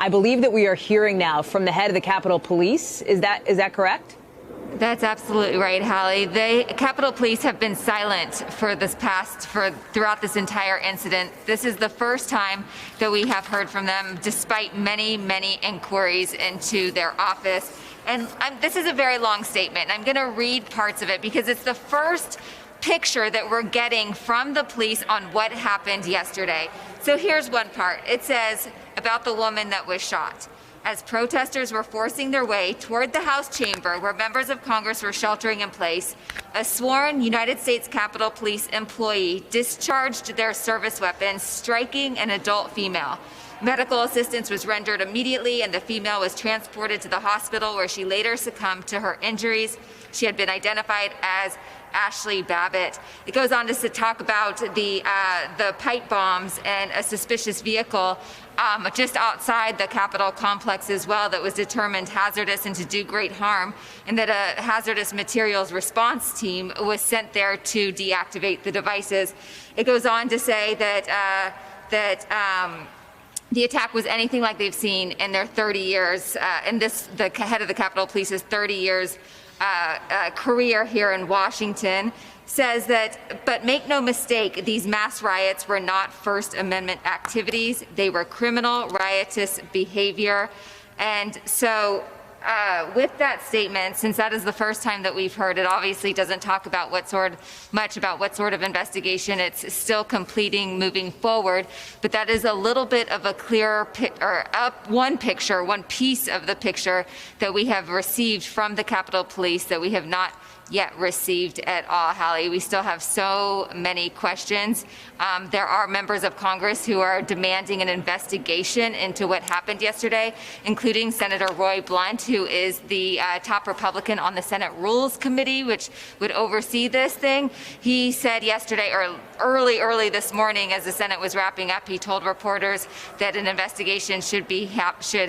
I believe that we are hearing now from the head of the Capitol Police. Is that correct? That's absolutely right, Hallie. The Capitol Police have been silent throughout this entire incident. This is the first time that we have heard from them, despite many, many inquiries into their office. And this is a very long statement. I'm going to read parts of it because it's the first picture that we're getting from the police on what happened yesterday. So here's one part. It says about the woman that was shot. As protesters were forcing their way toward the House chamber where members of Congress were sheltering in place, a sworn United States Capitol Police employee discharged their service weapon, striking an adult female. Medical assistance was rendered immediately, and the female was transported to the hospital where she later succumbed to her injuries. She had been identified as Ashley Babbitt. It goes on to talk about the pipe bombs and a suspicious vehicle just outside the Capitol complex as well that was determined hazardous and to do great harm, and that a hazardous materials response team was sent there to deactivate the devices. It goes on to say that the attack was anything like they've seen in their 30 years, and the head of the Capitol Police's 30 years career here in Washington, says that, but make no mistake, these mass riots were not First Amendment activities. They were criminal, riotous behavior. And so with that statement, since that is the first time that we've heard, it obviously doesn't talk about much about what sort of investigation it's still completing moving forward. But that is a little bit of a clearer one piece of the picture that we have received from the Capitol Police that we have not yet received at all, Hallie. We still have so many questions. There are members of Congress who are demanding an investigation into what happened yesterday, including Senator Roy Blunt, who is the top Republican on the Senate Rules Committee, which would oversee this thing. He said yesterday, or early this morning as the Senate was wrapping up, he told reporters that an investigation should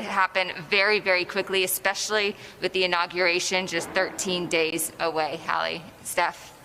happen very, very quickly, especially with the inauguration just 13 days away. Hallie, Steph.